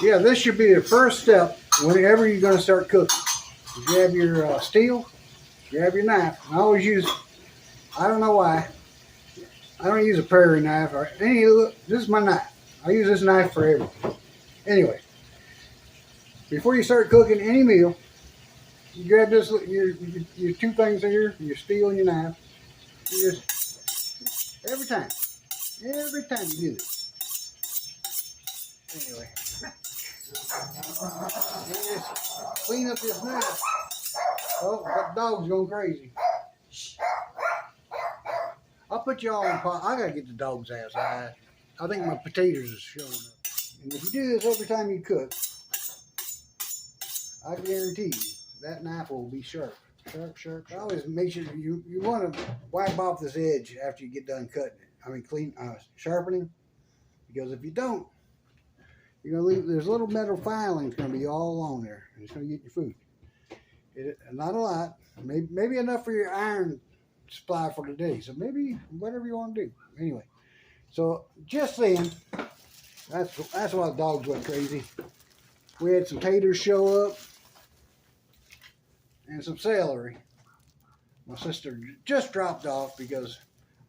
Yeah, this should be the first step whenever you're going to start cooking. You grab your steel, grab your knife. I always use, I don't know why, I don't use a prairie knife or any. This is my knife. I use this knife for everything. Anyway, before you start cooking any meal, you grab this your two things here, your steel and your knife. You just every time you do this. Anyway, you just clean up this knife. Oh, that dog's going crazy. I'll put you all in pot. I gotta get the dogs outside. I think my potatoes is showing up. And if you do this every time you cook, I guarantee you that knife will be sharp. Sharp. Always make sure you want to wipe off this edge after you get done cutting it. I mean, sharpening. Because if you don't, you're gonna leave. There's little metal filings gonna be all along there, and it's gonna get your food. Not a lot. Maybe enough for your iron supply for today. So maybe whatever you want to do. Anyway, so just then, that's why the dogs went crazy. We had some taters show up and some celery. My sister just dropped off because,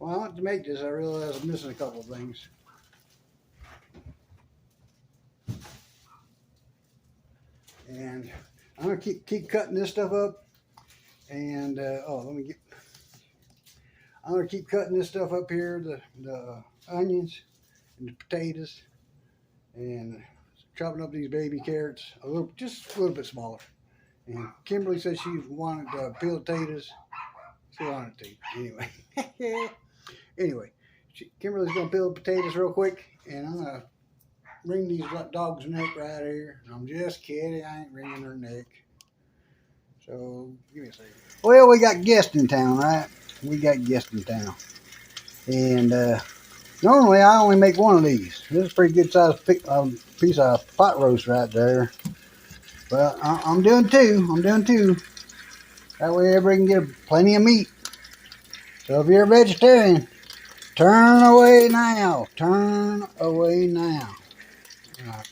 well, I went to make this. I realized I was missing a couple of things. And I'm gonna keep cutting this stuff up. And I'm gonna keep cutting this stuff up here, the onions and the potatoes, and chopping up these baby carrots just a little bit smaller. And Kimberly said she wanted to peel potatoes. She wanted to anyway. Anyway, Kimberly's gonna peel the potatoes real quick, and I'm gonna wring these dog's neck right here. I'm just kidding. I ain't wringing her neck. So give me a second. Well, we got guests in town, right? We got guests in town, and normally I only make one of these. This is a pretty good sized piece of pot roast right there. But I'm doing two. That way everybody can get plenty of meat. So if you're a vegetarian, turn away now. Turn away now.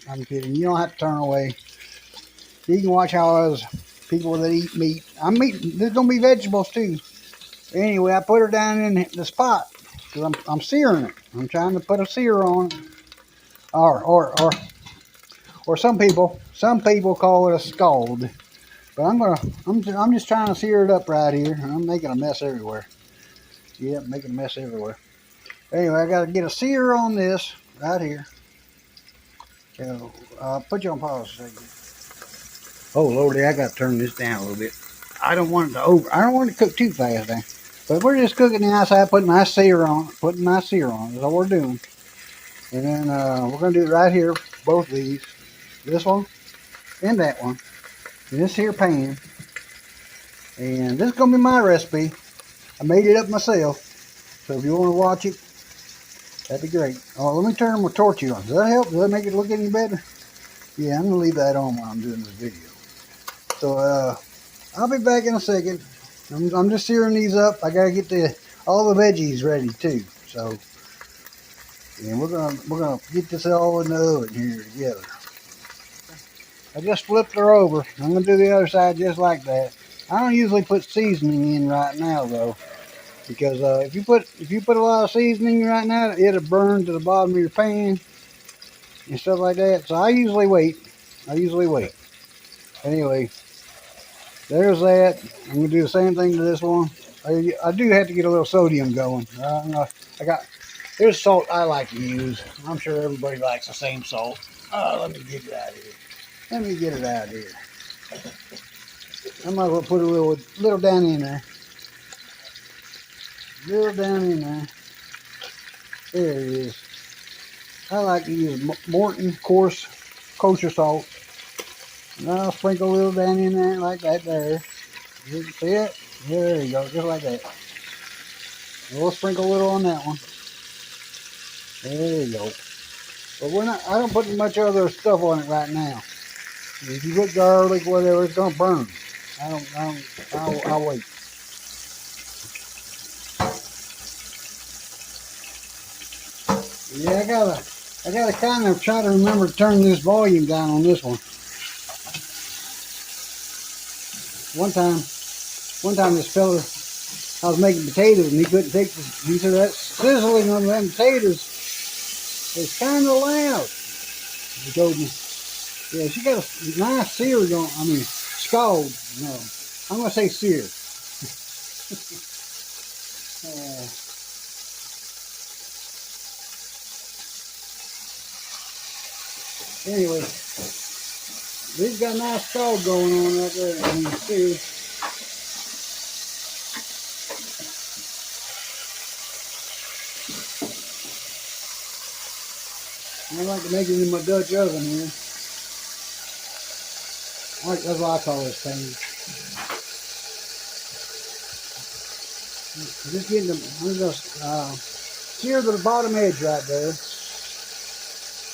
I'm kidding. You don't have to turn away. You can watch how those people that eat meat. There's gonna be vegetables too. Anyway, I put her down in the spot because I'm searing it. I'm trying to put a sear on it. Or some people call it a scald. But I'm just trying to sear it up right here. I'm making a mess everywhere. Yep, making a mess everywhere. Anyway, I got to get a sear on this right here. So I'll put you on pause a second. Oh Lordy, I got to turn this down a little bit. I don't want it to cook too fast now. But we're just cooking the outside, putting my sear on. Is all we're doing. And then we're gonna do it right here, both of these. This one and that one. In this here pan. And this is gonna be my recipe. I made it up myself. So if you want to watch it, that'd be great. Oh, let me turn my torch on. Does that help? Does that make it look any better? Yeah, I'm gonna leave that on while I'm doing this video. So I'll be back in a second. I'm just searing these up. I gotta get all the veggies ready too. So and we're gonna get this all in the oven here together. I just flipped her over. I'm gonna do the other side just like that. I don't usually put seasoning in right now though, because if you put a lot of seasoning right now, it'll burn to the bottom of your pan and stuff like that. So I usually wait. Anyway, there's that. I'm gonna do the same thing to this one. I do have to get a little sodium going. Here's salt I like to use. I'm sure everybody likes the same salt. Let me get it out of here. I might as well put a little down in there. There it is. I like to use Morton coarse kosher salt. And I'll sprinkle a little down in there like that there. You can see it? There you go, just like that. And we'll sprinkle a little on that one. There you go. But I don't put much other stuff on it right now. If you put garlic, whatever, it's gonna burn. I'll wait. Yeah, I I gotta kind of try to remember to turn this volume down on this one. One time this fella, I was making potatoes and he couldn't take this. He said that sizzling on them potatoes is kind of loud. He told me, yeah, she got a nice sear going. I mean, scald. No, I'm gonna say sear. Anyway, these got a nice scald going on right there. I mean, sear. I like to make it in my Dutch oven here. That's what I call this thing. Just getting them. I'm just sear to the bottom edge right there.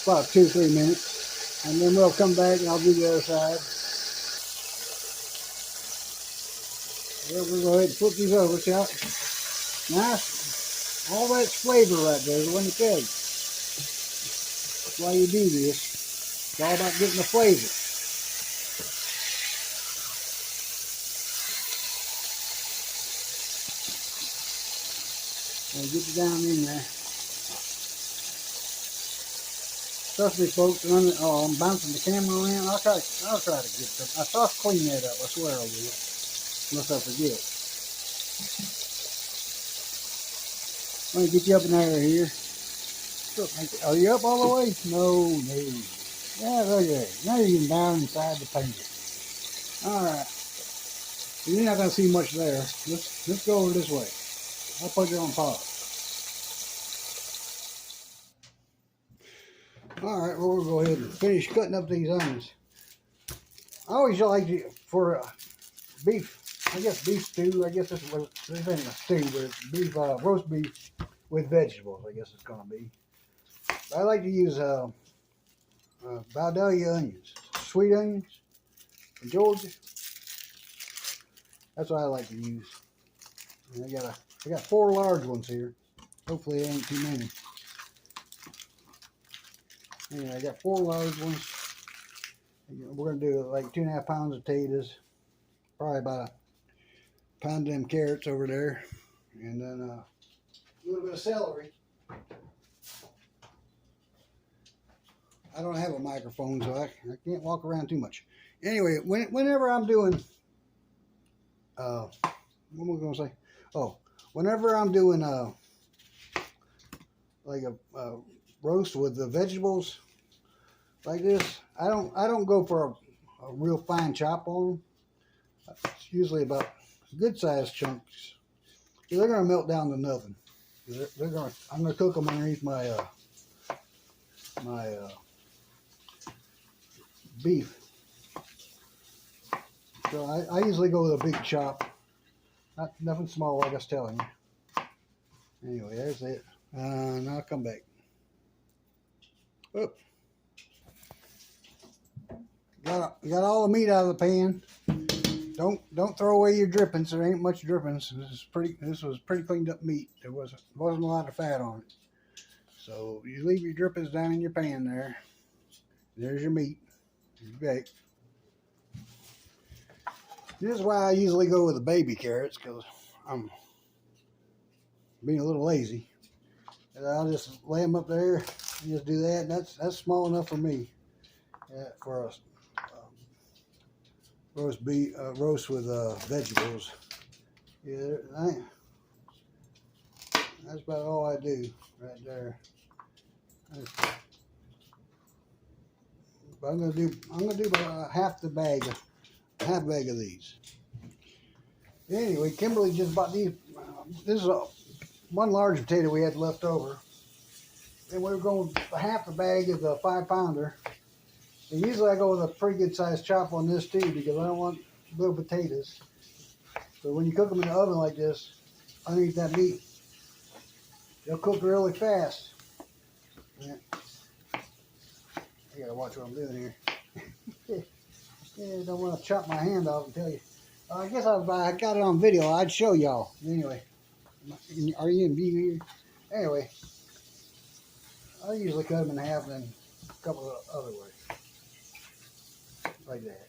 About 2-3 minutes, and then we'll come back and I'll do the other side. Well, we'll go ahead and flip these over. See how nice. All that flavor right there is what it tells. That's why you do this. It's all about getting the flavor. I'll get you down in there. Trust me, folks. I'm bouncing the camera around. I'll try to get some. I'll clean that up. I swear I will. Unless I forget. Let me get you up in there here. Are you up all the way? No. Yeah, look there. Now you're getting down inside the paint. All right. You're not gonna see much there. Let's go over this way. I'll put you on pause. All right, well, we'll go ahead and finish cutting up these onions. I always like to, for beef, I guess beef stew, I guess this isn't a stew, but it's beef, roast beef with vegetables, I guess it's going to be. But I like to use Vidalia onions, sweet onions from Georgia. That's what I like to use. And I got 4 large ones here. Hopefully it ain't too many. Anyway, I got 4 large ones. We're going to do like 2.5 pounds of potatoes. Probably about a pound of them carrots over there. And then a little bit of celery. I don't have a microphone, so I can't walk around too much. Anyway, whenever I'm doing, what am I going to say? Oh, whenever I'm doing like a roast with the vegetables like this, I don't go for a real fine chop on them. It's usually about good sized chunks. They're gonna melt down to nothing. I'm gonna cook them underneath my beef. So I usually go with a big chop, nothing small like I was telling you. Anyway, there's it. Now I'll come back. Oop. Got all the meat out of the pan. Don't throw away your drippings. There ain't much drippings. This was pretty cleaned up meat. There wasn't a lot of fat on it. So you leave your drippings down in your pan there. There's your meat. Okay. This is why I usually go with the baby carrots, because I'm being a little lazy. And I'll just lay them up there and just do that. That's small enough for me for a roast with vegetables. Yeah, that's about all I do right there. But I'm gonna do about half bag of these. Anyway, Kimberly just bought these. This is one large potato we had left over, and we were going half a bag of the 5-pounder. And usually I go with a pretty good sized chop on this too, because I don't want little potatoes. So when you cook them in the oven like this, underneath that meat, they'll cook really fast. Yeah. I gotta watch what I'm doing here. Yeah, don't want to chop my hand off and tell you. I guess I got it on video. I'd show y'all. Anyway, are you in view here? Anyway, I usually cut them in half and then a couple of other ways. Like that.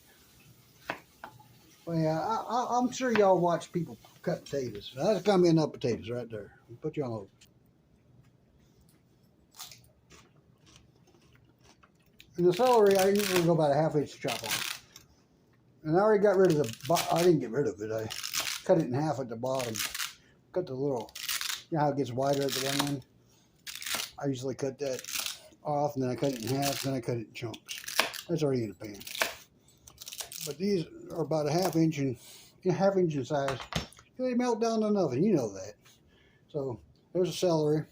Well, yeah, I'm sure y'all watch people cut potatoes. That's got me enough potatoes right there. I'll put you on over. And the celery, I usually go about a ½ inch chop on. And I already got rid of I didn't get rid of it. I cut it in half at the bottom. Cut the little, you know how it gets wider at the one end? I usually cut that off, and then I cut it in half, then I cut it in chunks. That's already in the pan. But these are about a ½ inch in size. They melt down to nothing, you know that. So there's a celery.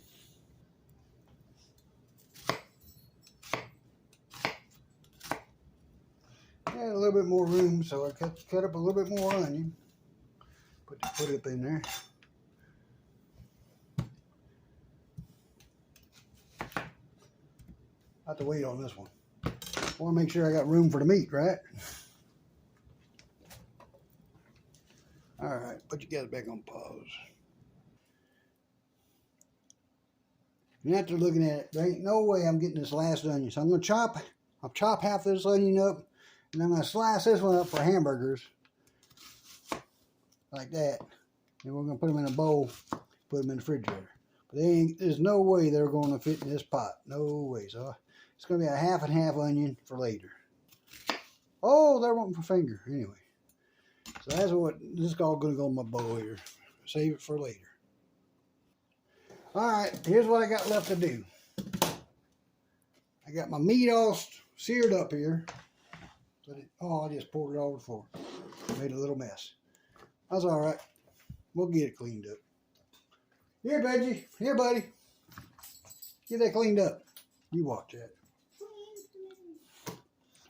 Add a little bit more room, so I cut up a little bit more onion. Put it up in there. I have to wait on this one. I want to make sure I got room for the meat, right? All right, put you guys back on pause. And after looking at it, there ain't no way I'm getting this last onion. So I'm going to chop half this onion up, and I'm going to slice this one up for hamburgers. Like that. And we're going to put them in a bowl, put them in the refrigerator. But there's no way they're going to fit in this pot. No way. So it's going to be a half and half onion for later. Oh, they're wanting for finger. Anyway. So that's what, this is all going to go in my bowl here. Save it for later. Alright, here's what I got left to do. I got my meat all seared up here. I just poured it all over the floor. Made a little mess. That's alright. We'll get it cleaned up. Here, Benji. Here, buddy. Get that cleaned up. You watch that.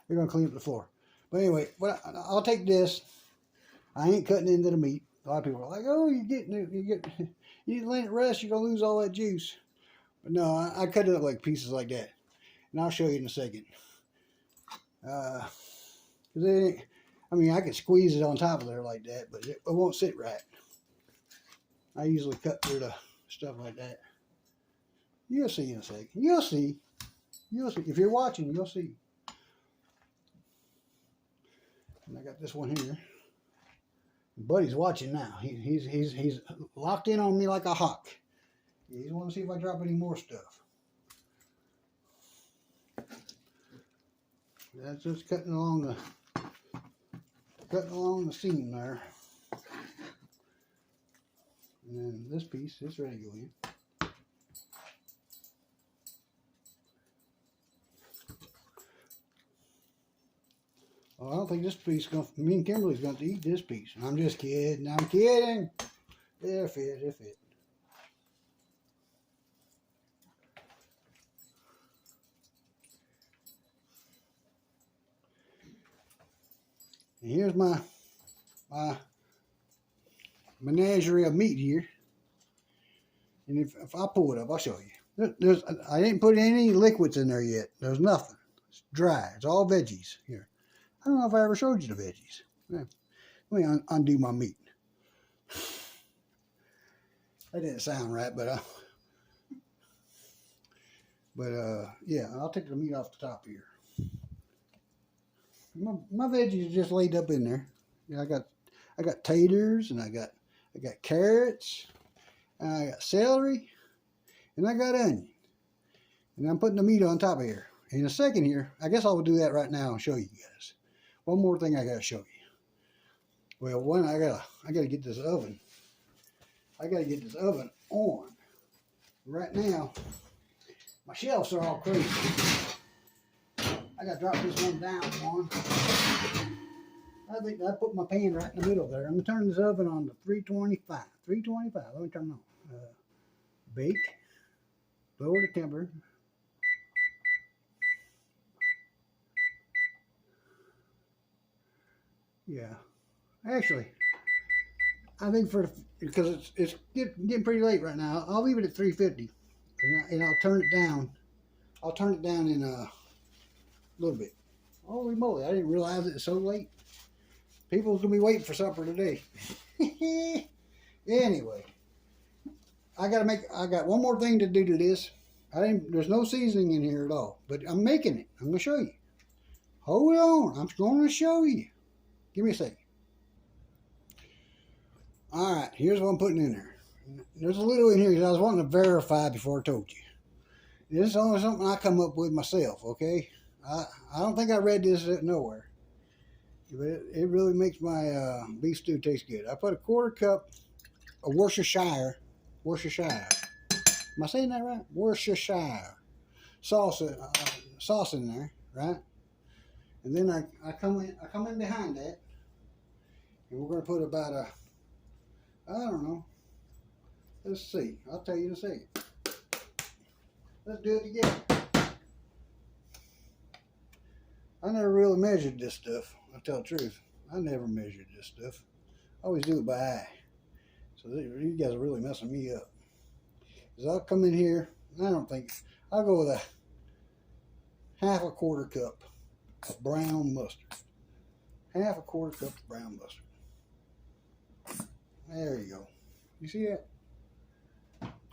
We're going to clean up the floor. But anyway, I'll take this. I ain't cutting into the meat. A lot of people are like, oh, you didn't let it rest, you're going to lose all that juice. But no, I cut it up like pieces like that. And I'll show you in a second. I can squeeze it on top of there like that, but it won't sit right. I usually cut through the stuff like that. You'll see in a second. You'll see. You'll see. If you're watching, you'll see. And I got this one here. Buddy's watching now. He's locked in on me like a hawk. He's want to see if I drop any more stuff. That's just cutting along the seam there. And then this piece is ready to go in. Well, I don't think this piece me and Kimberly's going to eat this piece. I'm just kidding. I'm kidding. It'll fit. It'll fit. And here's my menagerie of meat here. And if I pull it up, I'll show you. I didn't put any liquids in there yet. There's nothing. It's dry. It's all veggies here. I don't know if I ever showed you the veggies. Let me undo my meat. That didn't sound right, but yeah, I'll take the meat off the top here. My veggies are just laid up in there. Yeah, I got taters, and I got carrots, and I got celery, and I got onion. And I'm putting the meat on top of here. In a second here, I guess I will do that right now and show you guys. One more thing I gotta show you. Well, one, I gotta get this oven. I gotta get this oven on. Right now, my shelves are all crazy. I gotta drop this one down one. I think I put my pan right in the middle there. I'm gonna turn this oven on to 325. 325. Let me turn it on. Bake. Lower the temperature. Yeah, actually, I think because it's getting pretty late right now, I'll leave it at 350, and I'll turn it down. I'll turn it down in a little bit. Holy moly! I didn't realize it was so late. People's gonna be waiting for supper today. Anyway, I got one more thing to do to this. There's no seasoning in here at all, but I'm making it. I'm gonna show you. Hold on, I'm going to show you. Give me a second. All right, here's what I'm putting in there. There's a little in here because I was wanting to verify before I told you. This is only something I come up with myself, okay? I don't think I read this nowhere. But it really makes my beef stew taste good. I put a quarter cup of Worcestershire. Am I saying that right? Worcestershire sauce in there, right? And then I come in behind that, and we're going to put about I don't know. Let's see. I'll tell you in a second. Let's do it together. I never really measured this stuff. I'll tell the truth. I never measured this stuff. I always do it by eye. So you guys are really messing me up. Because I'll come in here, I'll go with a half a quarter cup of brown mustard. Half a quarter cup of brown mustard. There you go. You see that?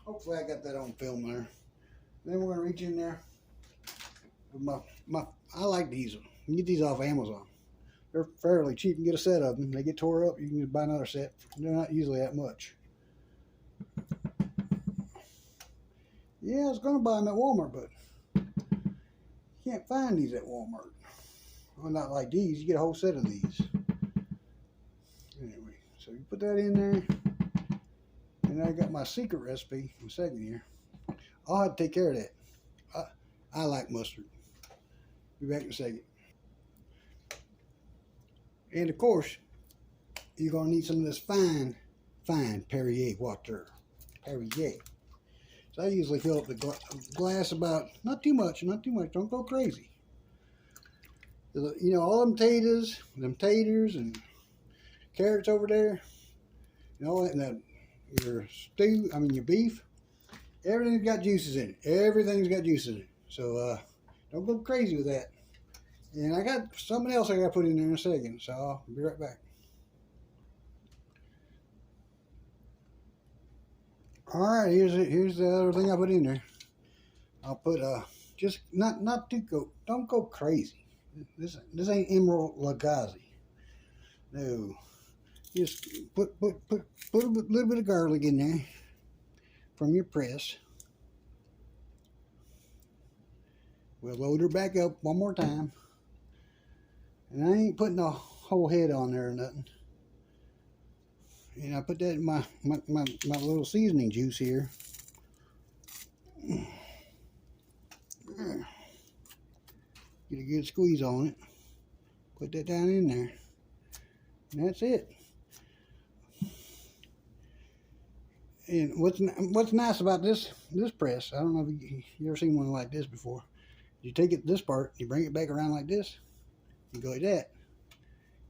Hopefully I got that on film there. Then we're going to reach in there with I like these. You can get these off Amazon. They're fairly cheap. You can get a set of them. They get tore up. You can just buy another set. They're not usually that much. Yeah, I was going to buy them at Walmart, but you can't find these at Walmart. Well, not like these. You get a whole set of these. Anyway, so you put that in there. And I got my secret recipe in a second here. I'll have to take care of that. I like mustard. Be back in a second. And of course, you're going to need some of this fine Perrier water. Perrier. So I usually fill up the glass about, not too much, don't go crazy. You know, all them taters and carrots over there, and all that, and your beef, everything's got juices in it. Everything's got juices in it. So don't go crazy with that. And I got something else I got to put in there in a second, so I'll be right back. All right, here's the other thing I put in there. I'll put just not to go. Don't go crazy. This ain't Emerald Lagasse. No, just put a little bit of garlic in there from your press. We'll load her back up one more time. And I ain't putting a whole head on there or nothing. And I put that in my little seasoning juice here. Get a good squeeze on it. Put that down in there. And that's it. And what's nice about this press, I don't know if you ever seen one like this before. You take it this part, you bring it back around like this. You go like that,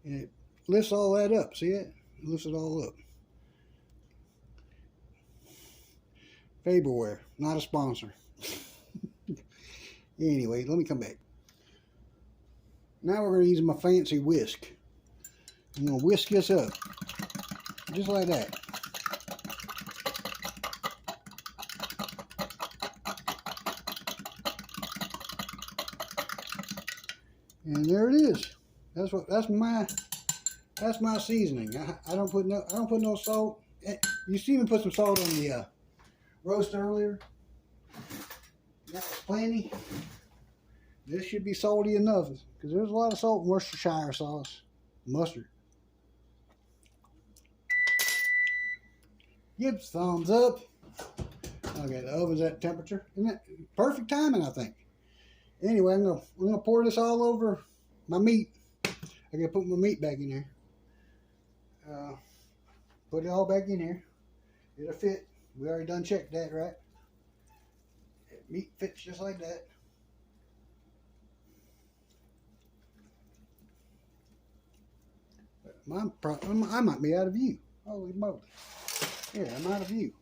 and it lifts all that up. See it? It lifts it all up. Faberware, not a sponsor. Anyway, let me come back. Now we're going to use my fancy whisk. I'm going to whisk this up, just like that. And there it is. That's my seasoning. I don't put no salt. You see me put some salt on the roast earlier. That was plenty. This should be salty enough because there's a lot of salt in Worcestershire sauce, mustard. Give thumbs up. Okay, the oven's at temperature. Isn't that perfect timing, I think. Anyway, I'm gonna pour this all over my meat. I gotta put my meat back in there. Put it all back in here. It'll fit. We already done checked that, right? Meat fits just like that. I might be out of view. Holy moly! Yeah, I'm out of view.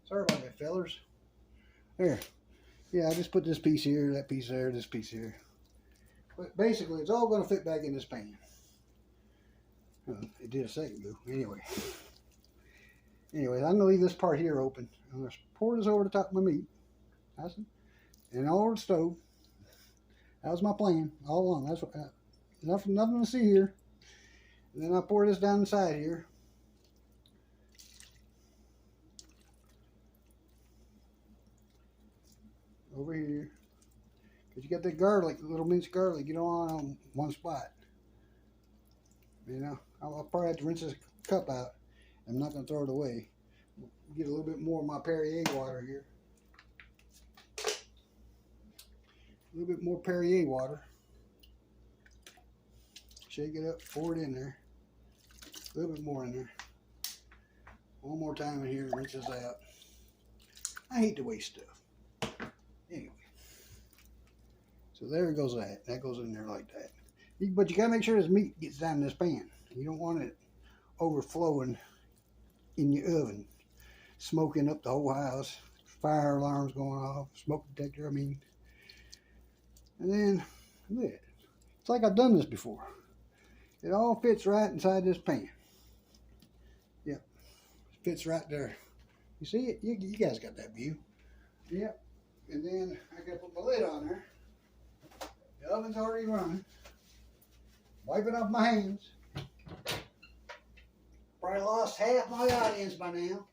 Sorry about that, fellers. There. Yeah, I just put this piece here, that piece there, this piece here. But basically, it's all going to fit back in this pan. It did a second ago. Anyway, I'm going to leave this part here open. I'm going to pour this over the top of my meat. And over the stove. That was my plan all along. That's what, nothing to see here. And then I pour this down the side here. Over here. Because you got that garlic, little minced garlic, you don't want on one spot. You know, I'll probably have to rinse this cup out. I'm not going to throw it away. Get a little bit more of my Perrier water here. A little bit more Perrier water. Shake it up, pour it in there. A little bit more in there. One more time in here and rinse this out. I hate to waste stuff. Anyway. So there goes that. That goes in there like that. But you gotta make sure this meat gets down in this pan. You don't want it overflowing in your oven, smoking up the whole house, fire alarms going off, smoke detector, I mean. And then, look at it. It's like I've done this before. It all fits right inside this pan. Yep, fits right there. You see it? You guys got that view. Yep. And then I gotta put my lid on there. The oven's already running. Wiping off my hands. Probably lost half my audience by now.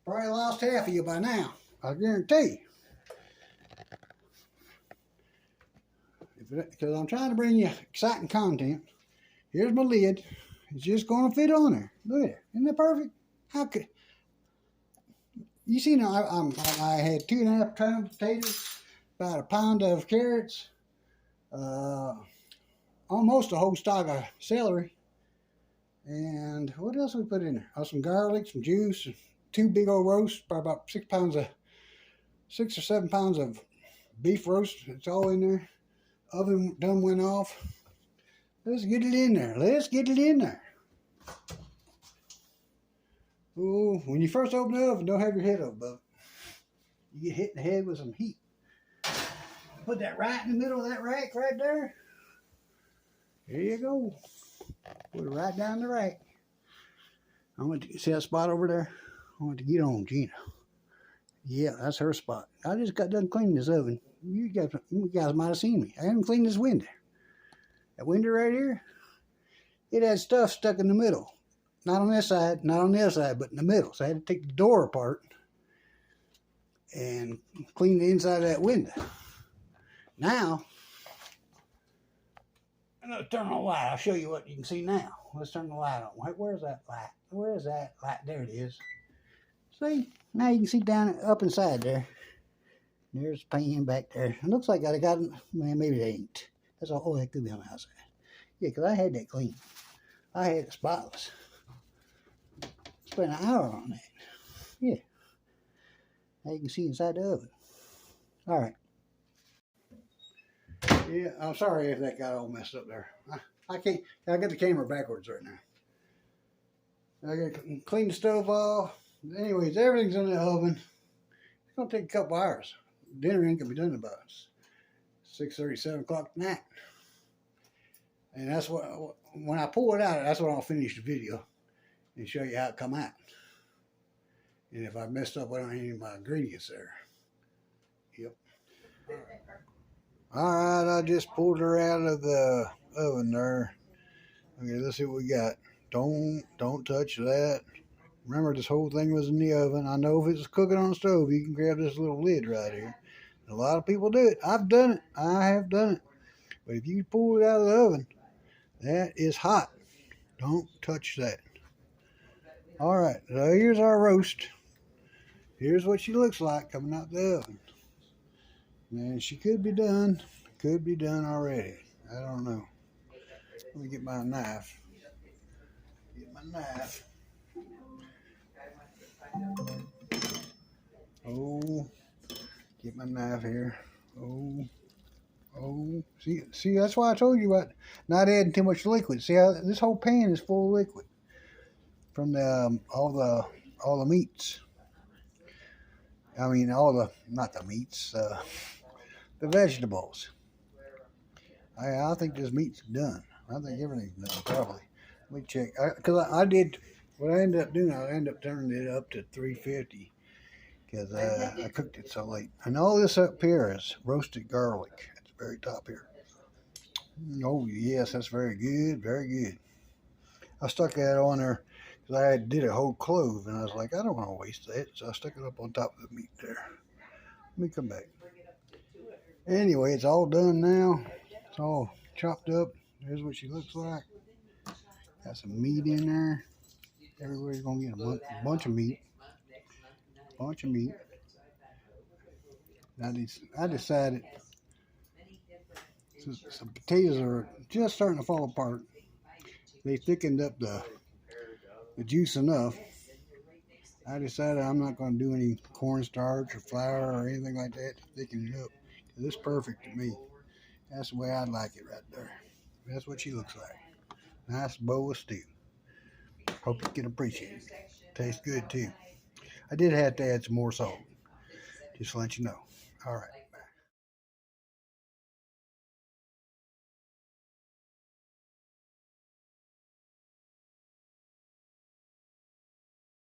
Probably lost half of you by now. I guarantee you. Because I'm trying to bring you exciting content. Here's my lid. It's just going to fit on there. Look at it. Isn't that perfect? How could... You see now, I had 2.5 pounds of potatoes, about a pound of carrots, almost a whole stalk of celery, and what else we put in there? Oh, some garlic, some juice, 2 big old roasts, probably about 6 or 7 pounds of beef roast. It's all in there. Oven done went off. Let's get it in there. Let's get it in there. Oh, when you first open the oven, don't have your head above it. You get hit in the head with some heat. Put that right in the middle of that rack right there. There you go. Put it right down the rack. I want to see that spot over there. I want to get on Gina. Yeah, that's her spot. I just got done cleaning this oven. You guys might have seen me. I haven't cleaned this window. That window right here, it had stuff stuck in the middle. Not on this side, not on the other side, but in the middle. So I had to take the door apart and clean the inside of that window. Now, I'm going to turn on the light. I'll show you what you can see now. Let's turn the light on. Where's that light? Where is that light? There it is. See? Now you can see down up inside there. There's the pan back there. It looks like I got it. Man, maybe it ain't. That's all. Oh, that could be on the outside. Yeah, because I had that clean. I had it spotless. Spent an hour on that. Yeah. Now you can see inside the oven. All right. Yeah, I'm sorry if that got all messed up there. I can't. I got the camera backwards right now. I got to clean the stove off. Anyways, everything's in the oven. It's gonna take a couple hours. Dinner ain't gonna be done about 6:30, 7 o'clock tonight. And that's what, when I pull it out, that's when I'll finish the video and show you how it come out. And if I messed up on any of my ingredients there. Yep. All right, I just pulled her out of the oven there. Okay, let's see what we got. Don't touch that. Remember, this whole thing was in the oven. I know if it's cooking on the stove, you can grab this little lid right here. A lot of people do it. I've done it. I have done it. But if you pull it out of the oven, that is hot. Don't touch that. All right, so here's our roast. Here's what she looks like coming out the oven. And she could be done. Could be done already. I don't know. Let me get my knife. Get my knife. Oh, get my knife here. Oh, see, that's why I told you about not adding too much liquid. See how this whole pan is full of liquid from the all the meats. I mean, not the meats, the vegetables. I think this meat's done. I think everything's done probably. Let me check, because I did. What I ended up doing, I ended up turning it up to 350. because I cooked it so late. And all this up here is roasted garlic at the very top here. Oh yes, that's very good, very good. I stuck that on there because I did a whole clove, and I was like, I don't want to waste that, so I stuck it up on top of the meat there. Let me come back. Anyway, it's all done now. It's all chopped up. There's what she looks like. Got some meat in there. Everybody's gonna get a bunch of meat. Bunch of meat. I decided since some potatoes are just starting to fall apart, they thickened up the juice enough. I decided I'm not going to do any cornstarch or flour or anything like that to thicken it up. It's perfect to me. That's the way I like it right there. That's what she looks like. Nice bowl of stew. Hope you can appreciate it. Tastes good too. I did have to add some more salt. Just to let you know. All right.